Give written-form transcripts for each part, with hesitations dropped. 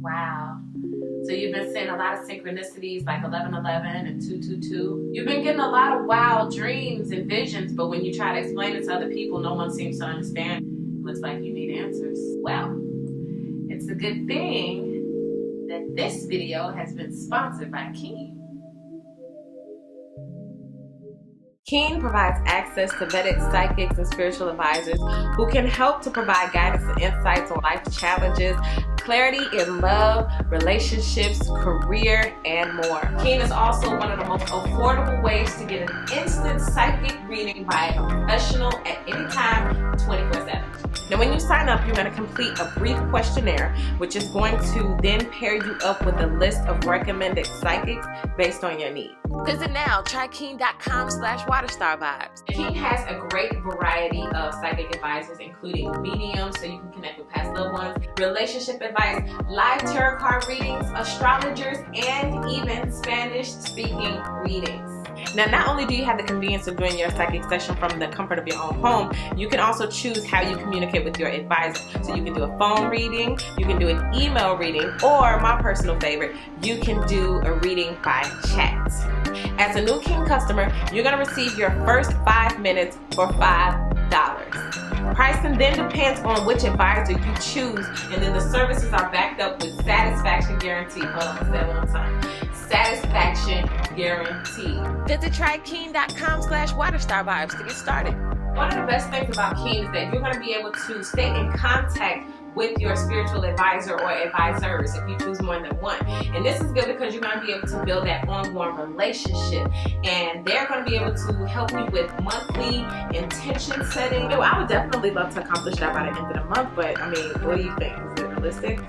Wow. So you've been seeing a lot of synchronicities like 1111 and 222. You've been getting a lot of wild dreams and visions, but when you try to explain it to other people, no one seems to understand. It looks like you need answers. Well, it's a good thing that this video has been sponsored by Keen. Keen provides access to vetted psychics and spiritual advisors who can help to provide guidance and insights on life challenges, clarity in love, relationships, career, and more. Keen is also one of the most affordable ways to get an instant psychic reading by a professional at any time, 24/7. Now, when you sign up, you're going to complete a brief questionnaire, which is going to then pair you up with a list of recommended psychics based on your needs. Visit now, trykeen.com/waterstarvibes. Keen has a great variety of psychic advisors, including mediums, so you can connect with past loved ones, relationship advice, live tarot card readings, astrologers, and even Spanish-speaking readings. Now, not only do you have the convenience of doing your psychic session from the comfort of your own home, you can also choose how you communicate with your advisor. So you can do a phone reading, you can do an email reading, or my personal favorite, you can do a reading by chat. As a new Keen customer, you're going to receive your first 5 minutes for $5. Pricing then depends on which advisor you choose, and then the services are backed up with satisfaction guarantee. Hold on, say that one time. Satisfaction guarantee. Visit trykeen.com/waterstarvibes to get started. One of the best things about Keen is that you're going to be able to stay in contact with your spiritual advisor or advisors if you choose more than one. And this is good because you're going to be able to build that ongoing relationship, and they're going to be able to help you with monthly intention setting. I would definitely love to accomplish that by the end of the month, but I mean, what do you think? Is it realistic?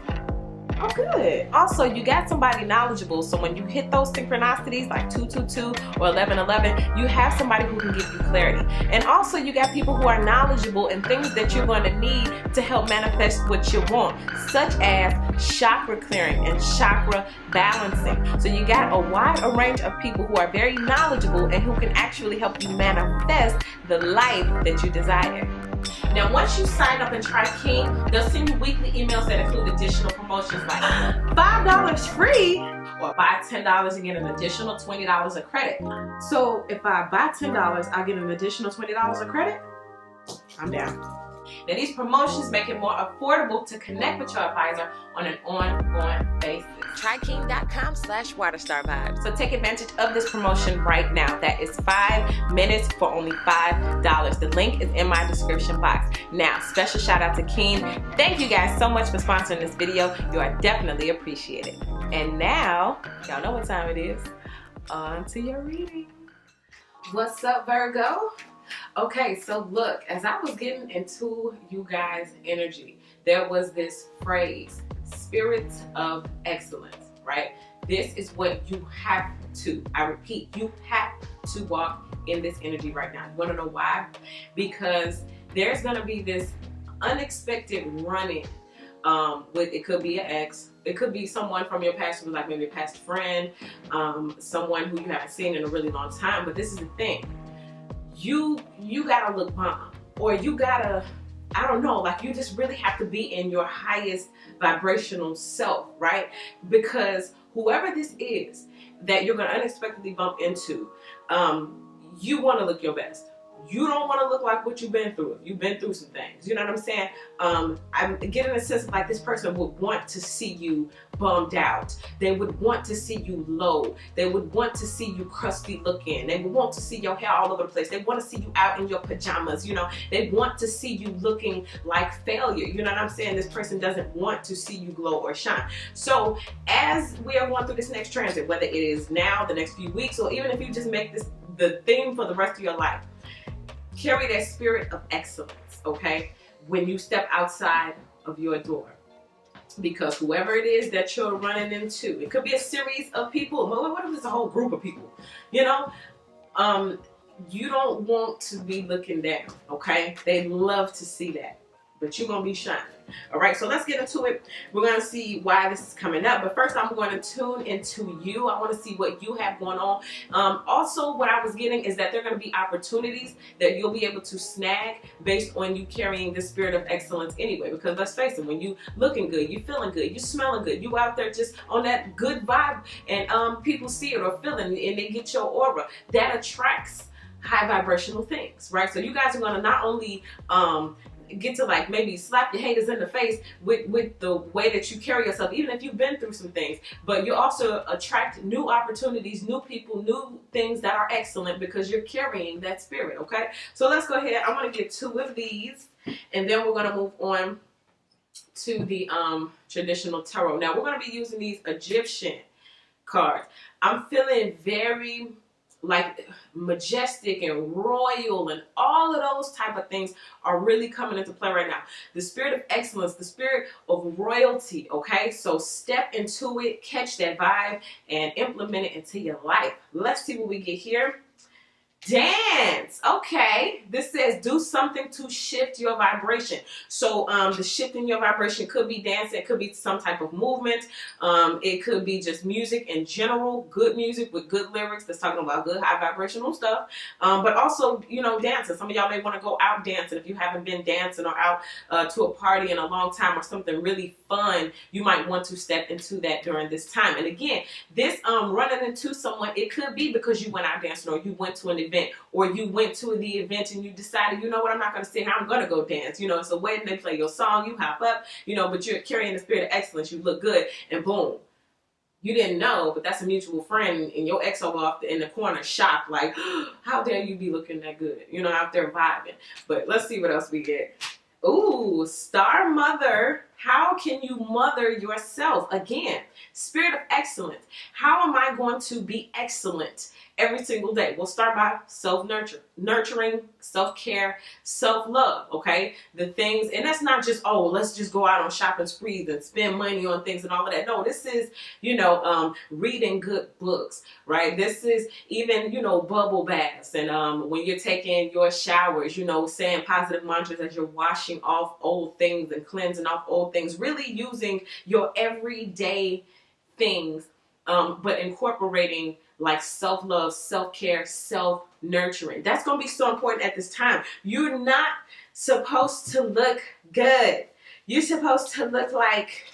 Oh, good. Also, you got somebody knowledgeable, so when you hit those synchronicities like 222 or 1111, you have somebody who can give you clarity. And also, you got people who are knowledgeable in things that you're going to need to help manifest what you want, such as chakra clearing and chakra balancing. So you got a wide range of people who are very knowledgeable and who can actually help you manifest the life that you desire. Now, once you sign up and try Keen, they'll send you weekly emails that include additional promotions like $5 free, or buy $10 and get an additional $20 of credit. So if I buy $10, I'll get an additional $20 of credit? I'm down. Now, these promotions make it more affordable to connect with your advisor on an ongoing basis. trykeen.com/waterstarvibes. So take advantage of this promotion right now. That is 5 minutes for only $5. The link is in my description box. Now, special shout out to Keen. Thank you guys so much for sponsoring this video. You are definitely appreciated. And now, y'all know what time it is. On to your reading. What's up, Virgo? Okay, so look, as I was getting into you guys' energy, there was this phrase, spirit of excellence, right? This is what you have to, I repeat, you have to walk in this energy right now. You want to know why? Because there's going to be this unexpected running with, it could be an ex, it could be someone from your past, like maybe a past friend, someone who you haven't seen in a really long time. But this is the thing. You gotta look bomb, or you gotta, I don't know, like you just really have to be in your highest vibrational self, right? Because whoever this is that you're gonna unexpectedly bump into, you wanna look your best. You don't want to look like what you've been through. You've been through some things. You know what I'm saying? I'm getting a sense of like this person would want to see you bummed out. They would want to see you low. They would want to see you crusty looking. They would want to see your hair all over the place. They want to see you out in your pajamas. You know, they want to see you looking like failure. You know what I'm saying? This person doesn't want to see you glow or shine. So as we are going through this next transit, whether it is now, the next few weeks, or even if you just make this the theme for the rest of your life, carry that spirit of excellence, okay, when you step outside of your door. Because whoever it is that you're running into, it could be a series of people. What if it's a whole group of people? You know, you don't want to be looking down, okay? They love to see that, but you're going to be shining. All right, so let's get into it. We're going to see why this is coming up. But first, I'm going to tune into you. I want to see what you have going on. Also, what I was getting is that there are going to be opportunities that you'll be able to snag based on you carrying the spirit of excellence anyway. Because let's face it, when you looking good, you feeling good, you smelling good, you out there just on that good vibe, and people see it or feel it, and they get your aura. That attracts high vibrational things, right? So you guys are going to not only get to like maybe slap your haters in the face with the way that you carry yourself, even if you've been through some things, but you also attract new opportunities, new people, new things that are excellent because you're carrying that spirit. Okay, so let's go ahead. I'm going to get 2 of these, and then we're going to move on to the traditional tarot. Now we're going to be using these Egyptian cards. I'm feeling very like majestic and royal, and all of those type of things are really coming into play right now. The spirit of excellence, the spirit of royalty. Okay, so step into it, catch that vibe, and implement it into your life. Let's see what we get here. Dance. Okay, this says do something to shift your vibration. So the shift in your vibration could be dancing, it could be some type of movement, it could be just music in general, good music with good lyrics that's talking about good high vibrational stuff, but also, you know, dancing. Some of y'all may want to go out dancing. If you haven't been dancing or out to a party in a long time, or something really fun, you might want to step into that during this time. And again, this running into someone, it could be because you went out dancing, or you went to an event, or you went to the event and you decided, you know what, I'm not going to sit here, I'm going to go dance. You know, it's a wedding, they play your song, you hop up, you know, but you're carrying the spirit of excellence, you look good, and boom. You didn't know, but that's a mutual friend, and your ex over off in the corner shocked, like, how dare you be looking that good, you know, out there vibing. But let's see what else we get. Ooh, Star Mother. How can you mother yourself? Again, spirit of excellence. How am I going to be excellent every single day? We'll start by nurturing, self-care, self-love, okay? The things, and that's not just, oh, let's just go out on shopping sprees and spend money on things and all of that. No, this is, you know, reading good books, right? This is even, you know, bubble baths, and when you're taking your showers, you know, saying positive mantras as you're washing off old things and cleansing off old things, really using your everyday things, but incorporating like self-love, self-care, self-nurturing. That's going to be so important at this time. You're not supposed to look good. You're supposed to look like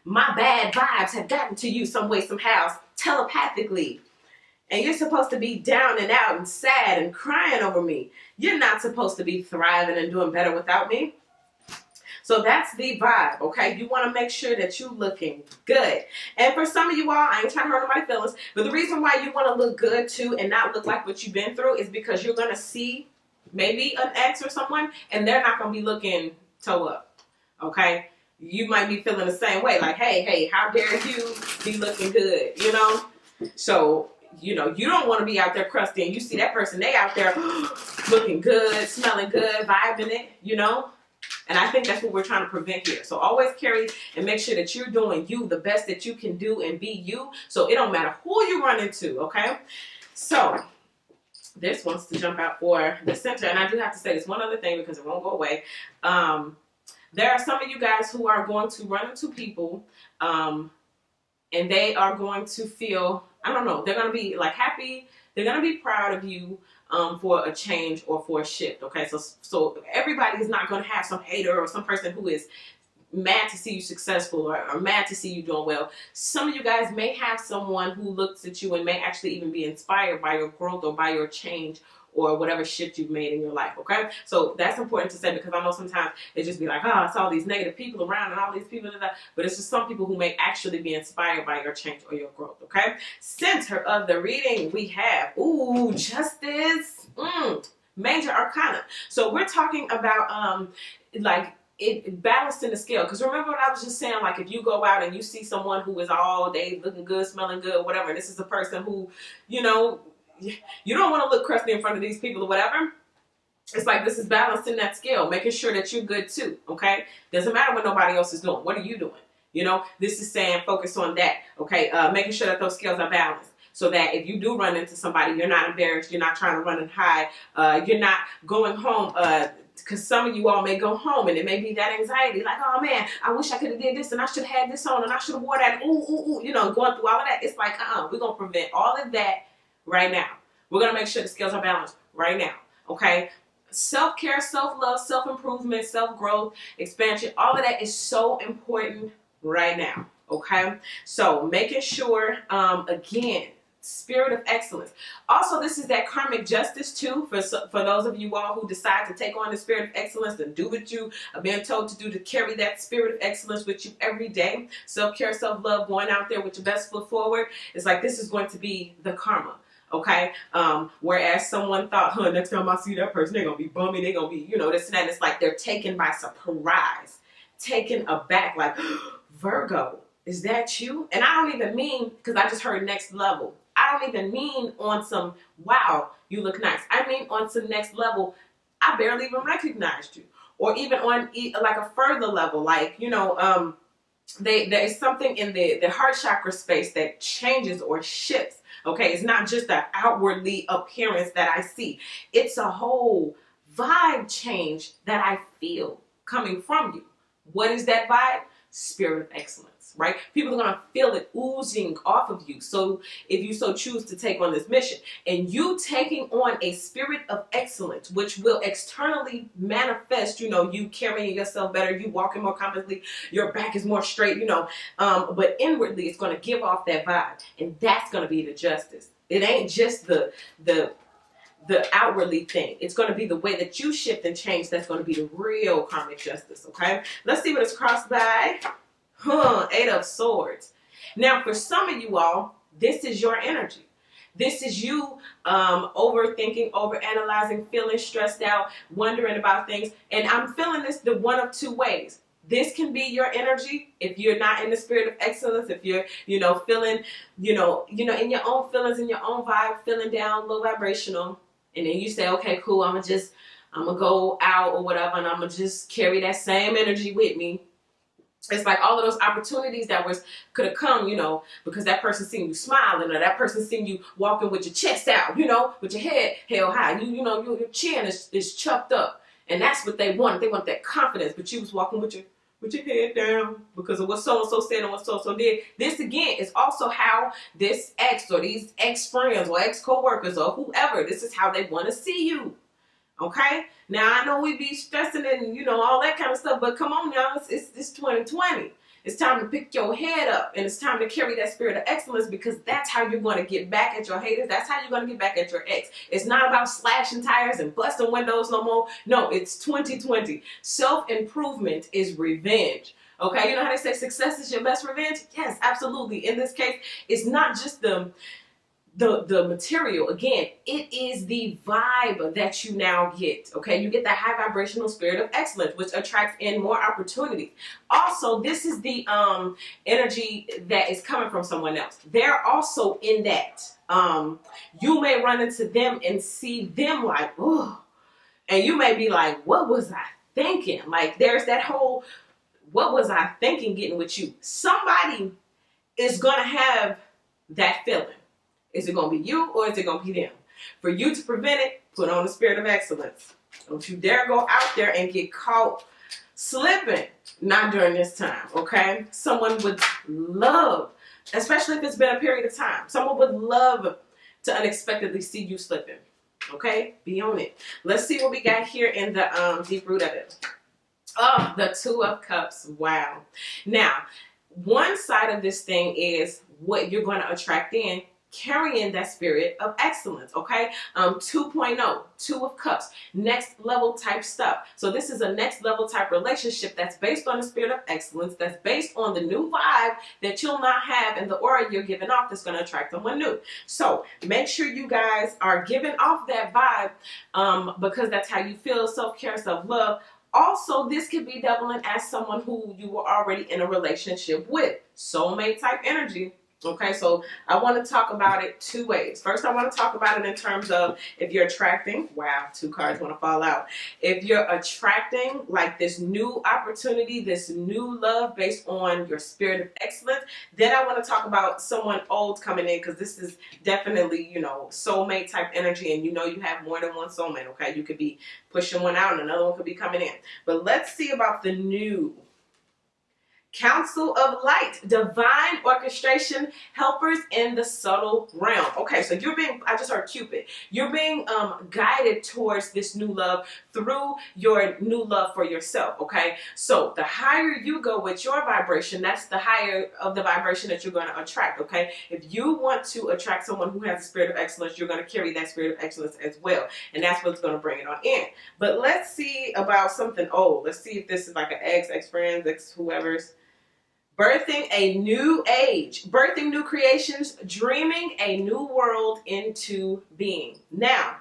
my bad vibes have gotten to you some way, somehow, telepathically. And you're supposed to be down and out and sad and crying over me. You're not supposed to be thriving and doing better without me. So that's the vibe, okay? You want to make sure that you're looking good. And for some of you all, I ain't trying to hurt nobody's feelings, but the reason why you want to look good too and not look like what you've been through is because you're going to see maybe an ex or someone, and they're not going to be looking toe up, okay? You might be feeling the same way, like, hey, how dare you be looking good, you know? So, you know, you don't want to be out there crusty, and you see that person, they out there looking good, smelling good, vibing it, you know? And I think that's what we're trying to prevent here. So always carry and make sure that you're doing you, the best that you can do, and be you. So it don't matter who you run into, okay? So this wants to jump out for the center. And I do have to say this one other thing because it won't go away. There are some of you guys who are going to run into people and they are going to feel, I don't know, they're going to be like happy. They're going to be proud of you for a change or for a shift, okay? So everybody is not going to have some hater or some person who is mad to see you successful or mad to see you doing well. Some of you guys may have someone who looks at you and may actually even be inspired by your growth or by your change or whatever shift you've made in your life, okay? So that's important to say because I know sometimes it just be like, oh, it's all these negative people around and all these people, but it's just some people who may actually be inspired by your change or your growth, okay? Center of the reading, we have, ooh, Justice, Major Arcana. So we're talking about, like, it balancing the scale. Because remember what I was just saying, like if you go out and you see someone who is all day looking good, smelling good, whatever, and this is a person who, you know, you don't want to look crusty in front of these people or whatever. It's like this is balancing that scale, making sure that you're good too, okay? Doesn't matter what nobody else is doing. What are you doing? You know, this is saying focus on that, okay? Making sure that those scales are balanced so that if you do run into somebody, you're not embarrassed, you're not trying to run and hide, you're not going home because some of you all may go home and it may be that anxiety, like, oh man, I wish I could have did this and I should have had this on and I should have wore that, ooh, you know, going through all of that. It's like, we're going to prevent all of that right now. We're going to make sure the scales are balanced right now, okay? Self-care, self-love, self-improvement, self-growth, expansion, all of that is so important right now, okay? So making sure, again, spirit of excellence. Also, this is that karmic justice too for those of you all who decide to take on the spirit of excellence and do what you are being told to do, to carry that spirit of excellence with you every day. Self-care, self-love, going out there with your best foot forward. It's like this is going to be the karma. Okay, whereas someone thought, next time I see that person, they're gonna be bummy, they're gonna be, you know, this and that. It's like they're taken by surprise, taken aback, like, Virgo, is that you? And I don't even mean, because I just heard next level. I don't even mean on some, wow, you look nice. I mean on some next level, I barely even recognized you. Or even on like a further level, like, you know, there is something in the heart chakra space that changes or shifts. Okay, it's not just the outwardly appearance that I see. It's a whole vibe change that I feel coming from you. What is that vibe? Spirit of excellence, right? People are going to feel it oozing off of you. So if you so choose to take on this mission, and you taking on a spirit of excellence, which will externally manifest, you know, you carrying yourself better, you walking more confidently, your back is more straight, you know, but inwardly it's going to give off that vibe, and that's going to be the justice. It ain't just the outwardly thing. It's going to be the way that you shift and change that's going to be the real karmic justice, okay? Let's see what it's crossed by. Eight of Swords. Now, for some of you all, this is your energy. This is you overthinking, overanalyzing, feeling stressed out, wondering about things. And I'm feeling this the one of two ways. This can be your energy if you're not in the spirit of excellence, if you're, you know, feeling, you know, in your own feelings, in your own vibe, feeling down, low vibrational. And then you say, okay, cool, I'm gonna go out or whatever, and I'm gonna just carry that same energy with me. It's like all of those opportunities that could have come, you know, because that person seen you smiling, or that person seen you walking with your chest out, you know, with your head held high. You know, your chin is chucked up, and that's what they wanted. They want that confidence, but you was walking with your head down because of what so-and-so said and what so-and-so did. This, again, is also how this ex or these ex-friends or ex-co-workers or whoever, this is how they want to see you. Okay? Now, I know we be stressing and, you know, all that kind of stuff, but come on, y'all. It's 2020. It's time to pick your head up, and it's time to carry that spirit of excellence, because that's how you're going to get back at your haters. That's how you're going to get back at your ex. It's not about slashing tires and busting windows no more. No, it's 2020. Self-improvement is revenge. Okay, you know how they say success is your best revenge? Yes, absolutely. In this case, it's not just the material. Again, it is the vibe that you now get. Okay, you get that high vibrational spirit of excellence, which attracts in more opportunities. Also, this is the energy that is coming from someone else. They're also in that. You may run into them and see them like, oh, and you may be like, what was I thinking? Like, there's that whole, what was I thinking getting with you? Somebody is gonna have that feeling. Is it going to be you, or is it going to be them? For you to prevent it, put on the spirit of excellence. Don't you dare go out there and get caught slipping. Not during this time, okay? Someone would love, especially if it's been a period of time, someone would love to unexpectedly see you slipping, okay? Be on it. Let's see what we got here in the deep root of it. Oh, the Two of Cups. Wow. Now, one side of this thing is what you're going to attract in, carrying that spirit of excellence, okay? 2.0, Two of Cups, next level type stuff. So this is a next level type relationship that's based on the spirit of excellence, that's based on the new vibe that you'll not have in the aura you're giving off, that's going to attract someone new. So make sure you guys are giving off that vibe, because that's how you feel, self-care, self-love. Also, this could be doubling as someone who you were already in a relationship with. Soulmate type energy. Okay, so I want to talk about it two ways. First, I want to talk about it in terms of if you're attracting, wow, two cards want to fall out. If you're attracting like this new opportunity, this new love based on your spirit of excellence, then I want to talk about someone old coming in, because this is definitely, you know, soulmate type energy, and you know you have more than one soulmate, okay? You could be pushing one out and another one could be coming in. But let's see about the new. Council of Light, divine orchestration, helpers in the subtle realm. Okay, so you're being, I just heard Cupid. You're being guided towards this new love through your new love for yourself, okay? So the higher you go with your vibration, that's the higher of the vibration that you're going to attract, okay? If you want to attract someone who has a spirit of excellence, you're going to carry that spirit of excellence as well. And that's what's going to bring it on in. But let's see about something old. Let's see if this is like an ex-friends, ex-whoever's. Birthing a new age, birthing new creations, dreaming a new world into being. Now,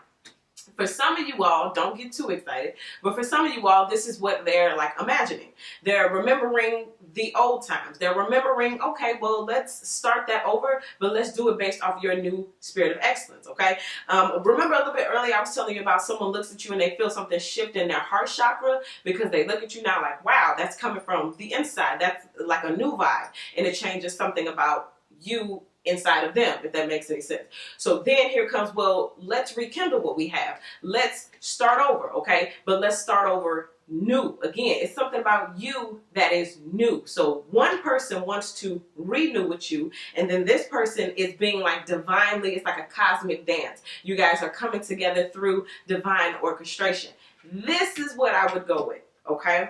for some of you all, don't get too excited, but for some of you all, this is what they're like imagining. They're remembering the old times. They're remembering, okay, well, let's start that over, but let's do it based off your new spirit of excellence, okay? Remember a little bit earlier, I was telling you about someone looks at you and they feel something shift in their heart chakra because they look at you now like, wow, that's coming from the inside. That's like a new vibe, and it changes something about you inside of them, if that makes any sense. So then here comes, well, let's rekindle what we have. Let's start over, okay? But let's start over new. Again, it's something about you that is new. So one person wants to renew with you, and then this person is being like divinely, it's like a cosmic dance. You guys are coming together through divine orchestration. This is what I would go with, okay?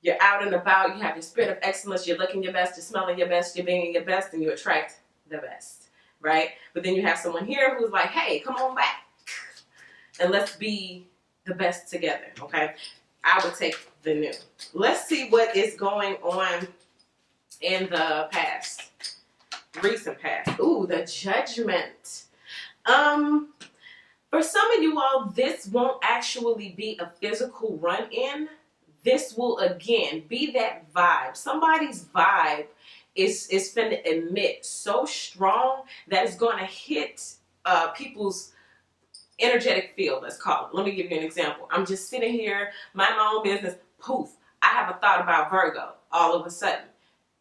You're out and about, you have your spirit of excellence, you're looking your best, you're smelling your best, you're being your best, and you attract the best, right? But then you have someone here who's like, hey, come on back and let's be the best together, okay? I would take the new. Let's see what is going on in the past, recent past. Ooh, the Judgment. For some of you all, this won't actually be a physical run-in. This will, again, be that vibe. Somebody's vibe is finna emit so strong that it's going to hit people's energetic field, let's call it. Let me give you an example. I'm just sitting here, mind my own business, poof, I have a thought about Virgo all of a sudden.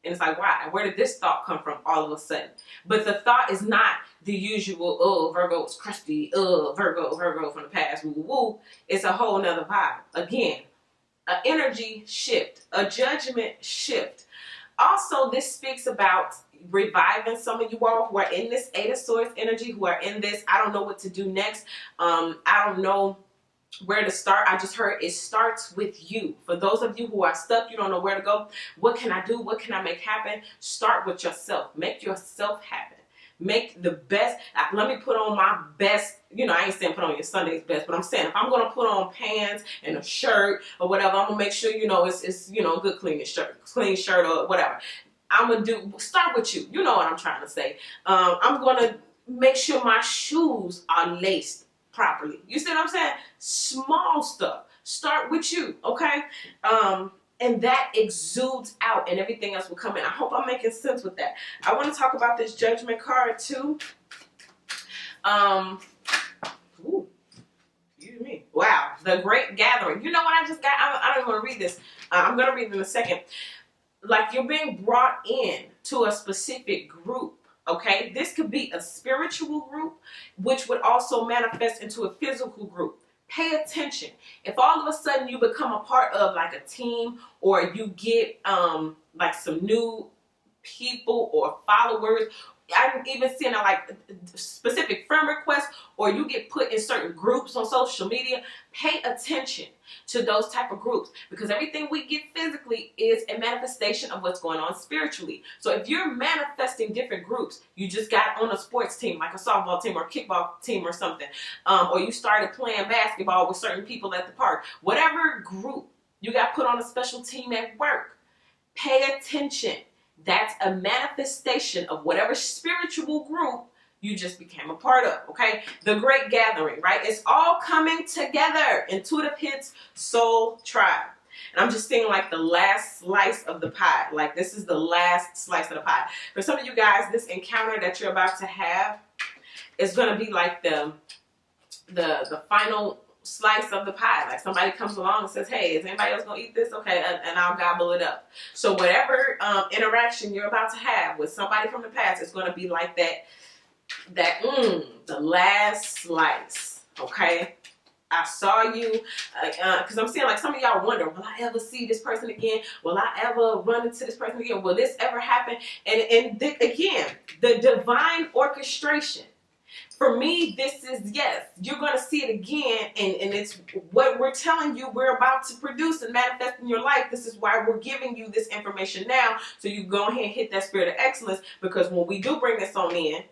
And it's like, why? Where did this thought come from all of a sudden? But the thought is not the usual, oh, Virgo is crusty, Virgo from the past, woo, woo, woo. It's a whole nother vibe. Again, an energy shift, a judgment shift. Also, this speaks about reviving some of you all who are in this Eight of Swords energy, who are in this, I don't know what to do next. I don't know where to start. I just heard it starts with you. For those of you who are stuck, you don't know where to go. What can I do? What can I make happen? Start with yourself. Make yourself happen. Make the best. Let me put on my best. You know, I ain't saying put on your Sunday's best, but I'm saying if I'm gonna put on pants and a shirt or whatever, I'm gonna make sure, you know, it's you know, good clean shirt or whatever. I'm gonna start with you. You know what I'm trying to say. I'm gonna make sure my shoes are laced properly. You see what I'm saying? Small stuff. Start with you, okay? And that exudes out and everything else will come in. I hope I'm making sense with that. I want to talk about this Judgment card too. Ooh, excuse me. Wow, the Great Gathering. You know what I just got? I don't even want to read this. I'm going to read it in a second. Like you're being brought in to a specific group. Okay, this could be a spiritual group, which would also manifest into a physical group. Pay attention. If all of a sudden you become a part of like a team, or you get like some new people or followers, I'm even seeing like specific friend requests, or you get put in certain groups on social media, pay attention to those type of groups, because everything we get physically is a manifestation of what's going on spiritually. So if you're manifesting different groups, you just got on a sports team, like a softball team or a kickball team or something, or you started playing basketball with certain people at the park, whatever group you got put on a special team at work, pay attention. That's a manifestation of whatever spiritual group you just became a part of, okay? The Great Gathering, right? It's all coming together. Intuitive Hits Soul Tribe. And I'm just seeing like the last slice of the pie. Like this is the last slice of the pie. For some of you guys, this encounter that you're about to have is going to be like the final slice of the pie. Like somebody comes along and says, hey, is anybody else going to eat this? Okay, and I'll gobble it up. So whatever interaction you're about to have with somebody from the past is going to be like the last slice. Okay? I saw you, because I'm saying like some of y'all wonder, will I ever see this person again? Will I ever run into this person again? Will this ever happen? And again, the divine orchestration. For me, this is, yes, you're going to see it again, and it's what we're telling you we're about to produce and manifest in your life. This is why we're giving you this information now, so you go ahead and hit that spirit of excellence, because when we do bring this on in,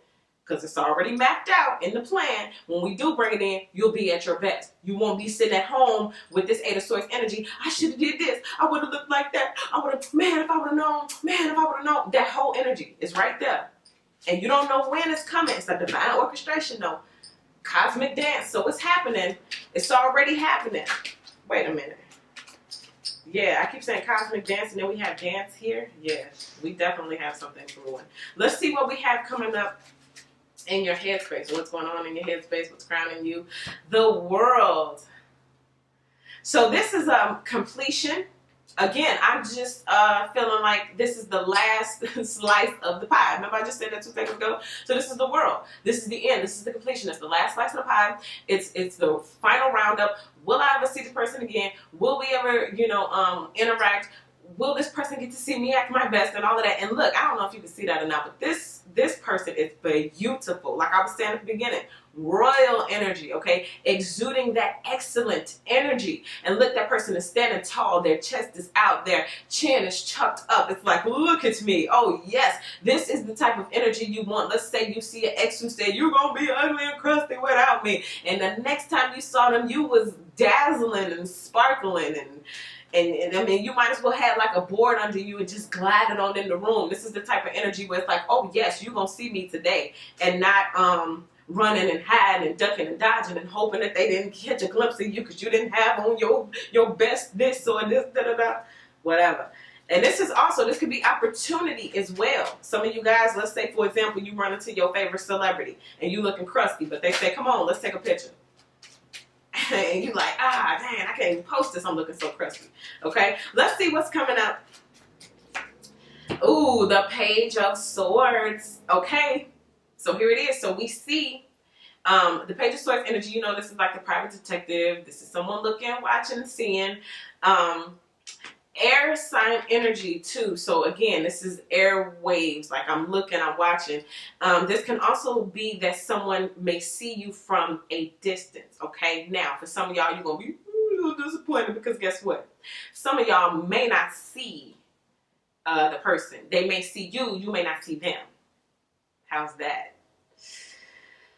because it's already mapped out in the plan, when we do bring it in, you'll be at your best. You won't be sitting at home with this Eight of Swords energy. I should have did this. I would have looked like that. I would have, man, if I would have known. Man, if I would have known. That whole energy is right there. And you don't know when it's coming. It's a divine orchestration, though. Cosmic dance. So it's happening. It's already happening. Wait a minute. Yeah, I keep saying cosmic dance, and then we have dance here. Yeah, we definitely have something brewing. Let's see what we have coming up in your headspace. What's going on in your headspace? What's crowning you? The World. So this is completion. Again, I'm just feeling like this is the last slice of the pie. Remember I just said that 2 seconds ago? So this is the world. This is the end. This is the completion. It's the last slice of the pie. It's the final roundup. Will I ever see this person again? Will we ever, interact? Will this person get to see me at my best and all of that? And look, I don't know if you can see that or not, but this person is beautiful. Like I was saying at the beginning, royal energy, okay? Exuding that excellent energy. And look, that person is standing tall. Their chest is out. Their chin is chucked up. It's like, look at me. Oh, yes. This is the type of energy you want. Let's say you see an ex who said, you're going to be ugly and crusty without me. And the next time you saw them, you was dazzling and sparkling and I mean, you might as well have like a board under you and just gliding on in the room. This is the type of energy where it's like, oh yes, you're going to see me today. And not running and hiding and ducking and dodging and hoping that they didn't catch a glimpse of you because you didn't have on your best this or this, da-da-da, whatever. And this could be opportunity as well. Some of you guys, let's say, for example, you run into your favorite celebrity and you looking crusty, but they say, come on, let's take a picture. And you're like, dang, I can't even post this. I'm looking so crusty. Okay, let's see what's coming up. Ooh, the Page of Swords. Okay, so here it is. So we see the Page of Swords energy. This is like the private detective. This is someone looking, watching, and seeing. Air sign energy too. So again, this is air waves. Like I'm looking, I'm watching. This can also be that someone may see you from a distance. Okay. Now, for some of y'all, you're going to be a little disappointed because guess what? Some of y'all may not see the person. They may see you. You may not see them. How's that?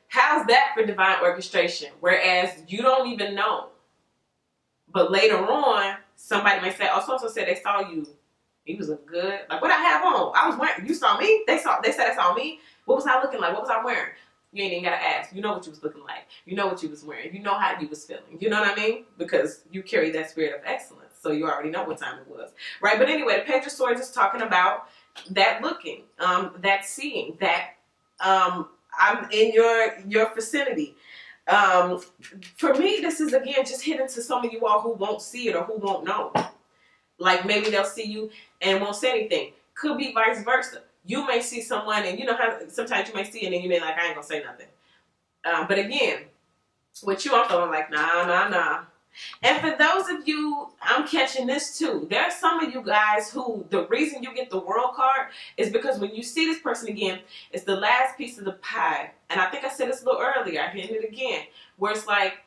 How's that for divine orchestration? Whereas you don't even know. But later on, somebody may say, oh, so-and-so said they saw you. He was looking good. Like, what I have on? I was wearing, you saw me? They said they saw me? What was I looking like? What was I wearing? You ain't even got to ask. You know what you was looking like. You know what you was wearing. You know how you was feeling. You know what I mean? Because you carry that spirit of excellence. So you already know what time it was. Right? But anyway, the Page of Swords is talking about that looking, that seeing, that I'm in your vicinity. For me, this is again just hidden to some of you all who won't see it or who won't know. Like maybe they'll see you and won't say anything. Could be vice versa. You may see someone and you know how sometimes you may see it and you may like, I ain't gonna say nothing. But again, with you, I'm feeling like, nah. And for those of you, I'm catching this too. There are some of you guys who the reason you get the World card is because when you see this person again, it's the last piece of the pie. And I think I said this a little earlier. I hit it again. Where it's like,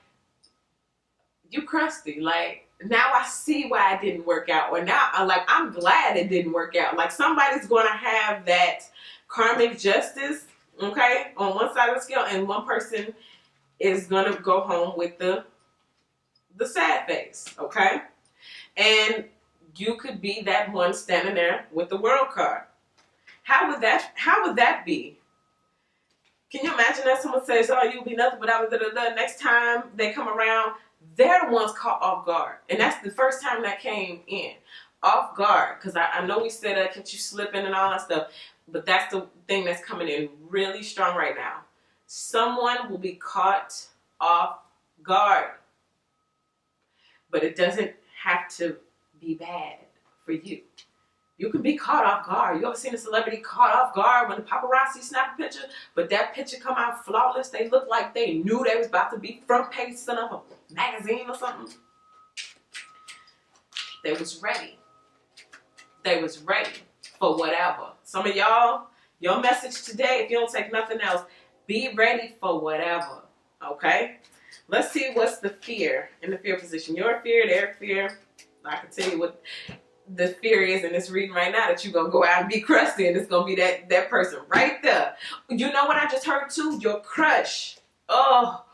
you crusty. Like, now I see why it didn't work out. Or now, I'm glad it didn't work out. Like, somebody's going to have that karmic justice, okay, on one side of the scale. And one person is going to go home with the sad face, okay? And you could be that one standing there with the World card. How would that be? Can you imagine that someone says, oh, you'll be nothing but I was da-da-da. Next time they come around, they're the ones caught off guard. And that's the first time that came in. Off guard. Because I know we said that catch you slipping and all that stuff. But that's the thing that's coming in really strong right now. Someone will be caught off guard. But it doesn't have to be bad for you. You can be caught off guard. You ever seen a celebrity caught off guard when the paparazzi snap a picture, but that picture come out flawless? They look like they knew they was about to be front page son of a magazine or something. They was ready. They was ready for whatever. Some of y'all, your message today, if you don't take nothing else, be ready for whatever. Okay? Let's see what's the fear in the fear position. Your fear, their fear. I can tell you what the fear is in this reading right now, that you're going to go out and be crusty, and it's going to be that person right there. You know what I just heard too? Your crush. Oh.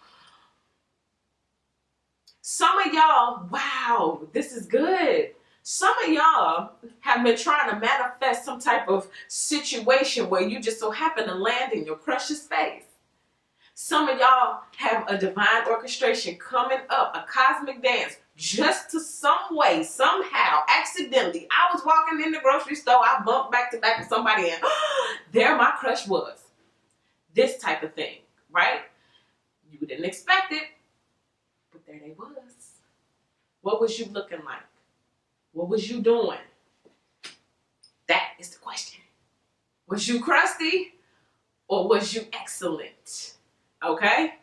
Some of y'all, wow, this is good. Some of y'all have been trying to manifest some type of situation where you just so happen to land in your crush's face. Some of y'all have a divine orchestration coming up, a cosmic dance, just to some way, somehow, accidentally. I was walking in the grocery store, I bumped back to back with somebody, and there my crush was. This type of thing, right? You didn't expect it, but there they was. What was you looking like? What was you doing? That is the question. Was you crusty or was you excellent? Okay?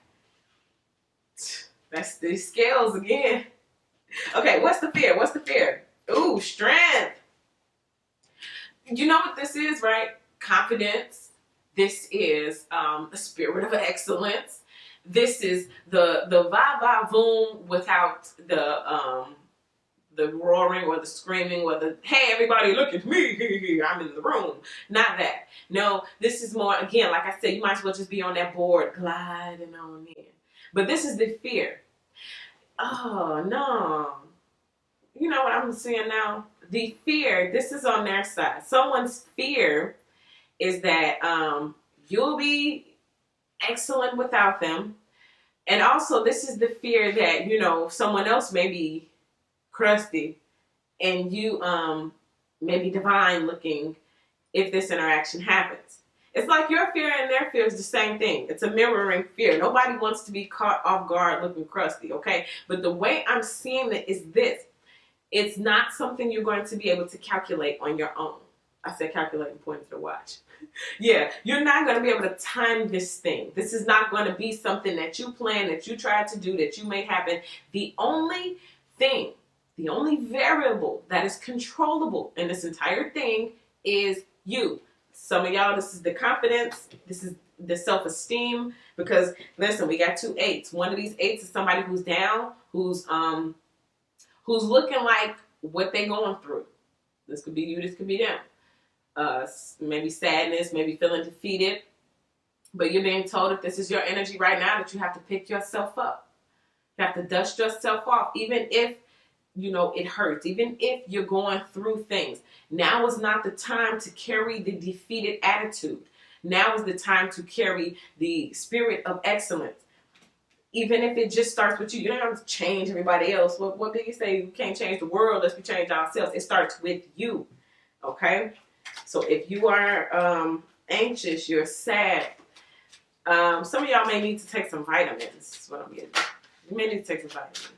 That's the scales again. Okay, what's the fear? What's the fear? Ooh, strength. You know what this is, right? Confidence. This is a spirit of excellence. This is the va-va-voom without the roaring or the screaming or the, hey, everybody look at me, I'm in the room. Not that. No, this is more, again, like I said, you might as well just be on that board, gliding on in. But this is the fear. Oh, no. You know what I'm seeing now? The fear, this is on their side. Someone's fear is that you'll be excellent without them. And also, this is the fear that, you know, someone else may be crusty and you may be divine looking if this interaction happens. It's like your fear and their fear is the same thing. It's a mirroring fear. Nobody wants to be caught off guard looking crusty, okay? But the way I'm seeing it is this. It's not something you're going to be able to calculate on your own. I said calculate and point to the watch. Yeah, you're not going to be able to time this thing. This is not going to be something that you plan, that you try to do, that you make happen. The only thing, the only variable that is controllable in this entire thing is you. Some of y'all, this is the confidence, this is the self-esteem, because listen, we got 2 8s. One of these 8s is somebody who's down, who's looking like what they going through. This could be you, this could be them. Maybe sadness, maybe feeling defeated, but you're being told that this is your energy right now, that you have to pick yourself up. You have to dust yourself off, even if, you know, it hurts, even if you're going through things. Now is not the time to carry the defeated attitude. Now is the time to carry the spirit of excellence. Even if it just starts with you. You don't have to change everybody else. What did you say? We can't change the world unless we change ourselves. It starts with you. Okay? So if you are anxious, you're sad, some of y'all may need to take some vitamins. That's what I'm getting. You may need to take some vitamins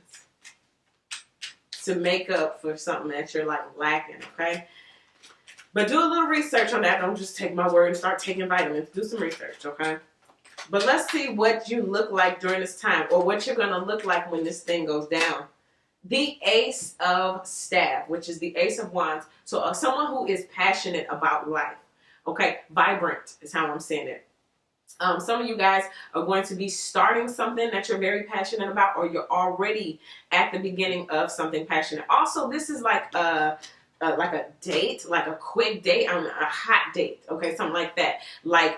to make up for something that you're like lacking, okay? But do a little research on that. Don't just take my word and start taking vitamins. Do some research, okay? But let's see what you look like during this time, or what you're going to look like when this thing goes down. The Ace of Staff, which is the Ace of Wands. So someone who is passionate about life, okay? Vibrant is how I'm saying it. Some of you guys are going to be starting something that you're very passionate about, or you're already at the beginning of something passionate. Also, this is like a date, like a quick date, a hot date, okay, something like that. Like,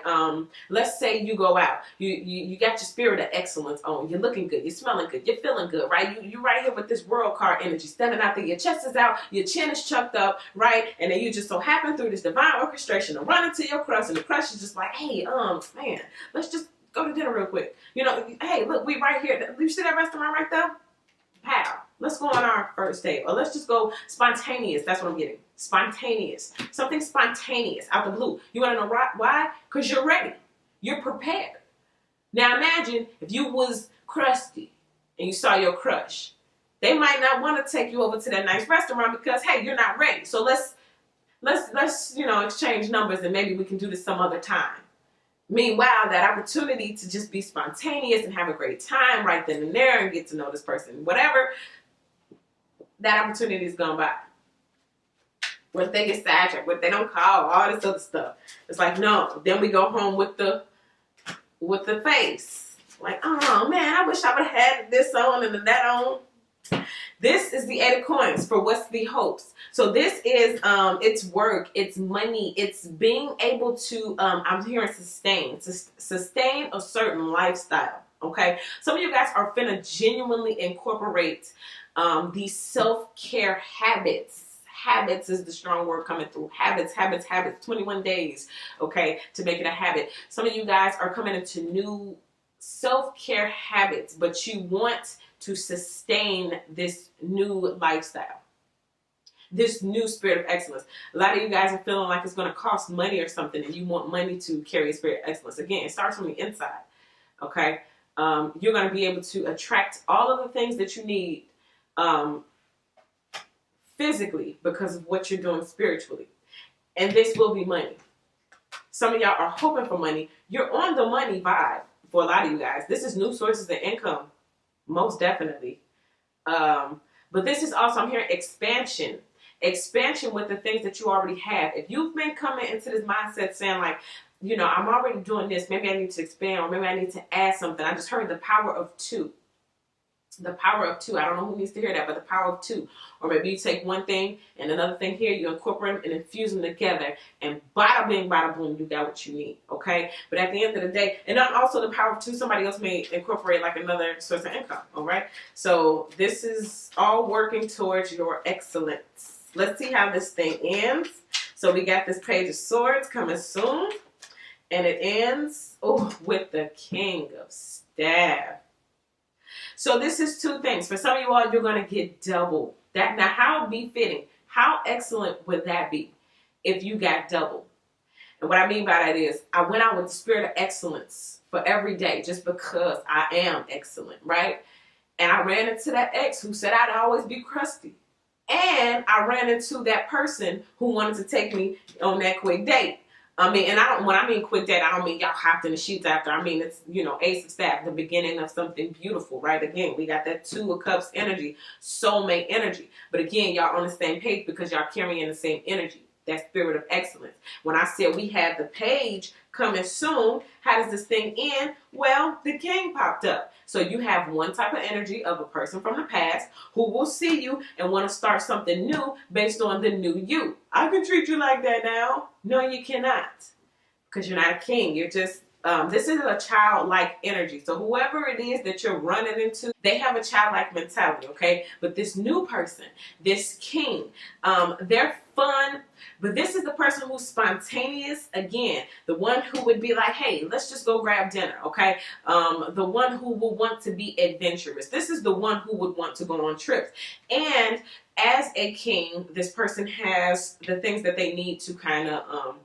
let's say you go out, you got your spirit of excellence on, you're looking good, you're smelling good, you're feeling good, right? You right here with this world card energy, standing out there, your chest is out, your chin is chucked up, right? And then you just so happen through this divine orchestration to run into your crush, and the crush is just like, hey, man, let's just go to dinner real quick. You know, hey, look, we right here. You see that restaurant right there? How? Let's go on our first date. Or let's just go spontaneous. That's what I'm getting. Spontaneous. Something spontaneous out the blue. You want to know why? Because you're ready. You're prepared. Now imagine if you was crusty and you saw your crush. They might not want to take you over to that nice restaurant because, hey, you're not ready. So let's exchange numbers and maybe we can do this some other time. Meanwhile, that opportunity to just be spontaneous and have a great time right then and there and get to know this person, whatever, that opportunity is gone by. What if they get sidetracked? What if they don't call? All this other stuff. It's like, no. Then we go home with the face. Like, oh man, I wish I would have had this on and that on. This is the 8 of coins for what's the hopes. So this is it's work, it's money, it's being able to I'm hearing sustain a certain lifestyle. Okay, some of you guys are finna genuinely incorporate these self-care habits. Habits is the strong word coming through. Habits. 21 days, okay, to make it a habit. Some of you guys are coming into new self-care habits, but you want to sustain this new lifestyle, this new spirit of excellence. A lot of you guys are feeling like it's going to cost money or something, and you want money to carry a spirit of excellence. Again, it starts from the inside, okay? You're going to be able to attract all of the things that you need physically because of what you're doing spiritually. And this will be money. Some of y'all are hoping for money. You're on the money vibe for a lot of you guys. This is new sources of income. Most definitely. But this is also, I'm hearing expansion. Expansion with the things that you already have. If you've been coming into this mindset saying like, you know, I'm already doing this, maybe I need to expand or maybe I need to add something. I just heard the power of 2. The power of 2. I don't know who needs to hear that, but the power of 2. Or maybe you take one thing and another thing here, you incorporate them and infuse them together, and bada bing, bada boom, you got what you need, okay? But at the end of the day, and then also the power of 2, somebody else may incorporate like another source of income, all right? So this is all working towards your excellence. Let's see how this thing ends. So we got this Page of Swords coming soon, and it ends with the King of Staff. So this is 2 things. For some of you all, you're going to get double. That now, how befitting, how excellent would that be if you got double? And what I mean by that is, I went out with the spirit of excellence for every day just because I am excellent, right? And I ran into that ex who said I'd always be crusty. And I ran into that person who wanted to take me on that quick date. I mean, and when I mean quick date, I don't mean y'all hopped in the sheets after. I mean, it's, you know, Ace of Staff, the beginning of something beautiful, right? Again, we got that 2 of Cups energy, soulmate energy. But again, y'all on the same page because y'all carrying the same energy, that spirit of excellence. When I said we have the Page coming soon, how does this thing end? Well, the King popped up. So you have one type of energy of a person from the past who will see you and want to start something new based on the new you. I can treat you like that now. No, you cannot, because you're not a king. You're just, this is a childlike energy. So whoever it is that you're running into, they have a childlike mentality, okay? But this new person, this king, they're fun, but this is the person who's spontaneous. Again, the one who would be like, hey, let's just go grab dinner, okay? The one who will want to be adventurous. This is the one who would want to go on trips. And as a king, this person has the things that they need to kind of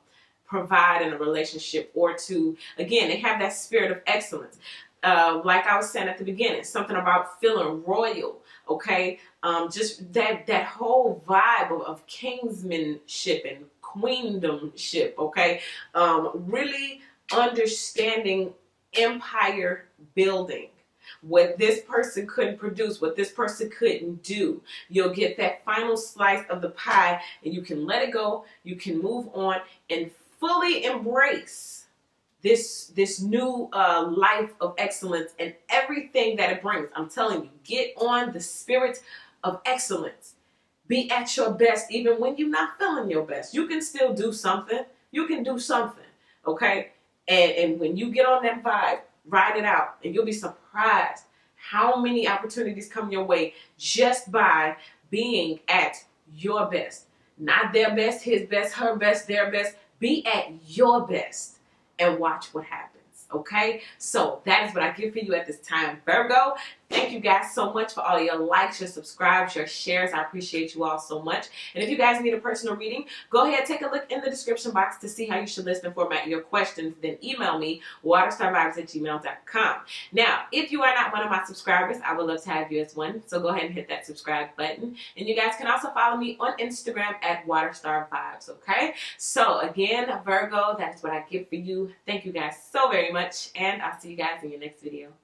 provide in a relationship, or to, again, they have that spirit of excellence. Like I was saying at the beginning, something about feeling royal, okay? Just that whole vibe of kingsmanship and queendomship, okay? Really understanding empire building. What this person couldn't produce, what this person couldn't do. You'll get that final slice of the pie and you can let it go, you can move on and fully embrace this new life of excellence and everything that it brings. I'm telling you, get on the spirit of excellence. Be at your best even when you're not feeling your best. You can still do something. You can do something, okay? And when you get on that vibe, ride it out, and you'll be surprised how many opportunities come your way just by being at your best. Not their best, his best, her best, their best. Be at your best and watch what happens, okay? So that is what I give for you at this time, Virgo. Thank you guys so much for all your likes, your subscribes, your shares. I appreciate you all so much. And if you guys need a personal reading, go ahead, take a look in the description box to see how you should list and format your questions. Then email me, waterstarvibes@gmail.com. Now, if you are not one of my subscribers, I would love to have you as one. So go ahead and hit that subscribe button. And you guys can also follow me on Instagram at waterstarvibes, okay? So again, Virgo, that's what I give for you. Thank you guys so very much. And I'll see you guys in your next video.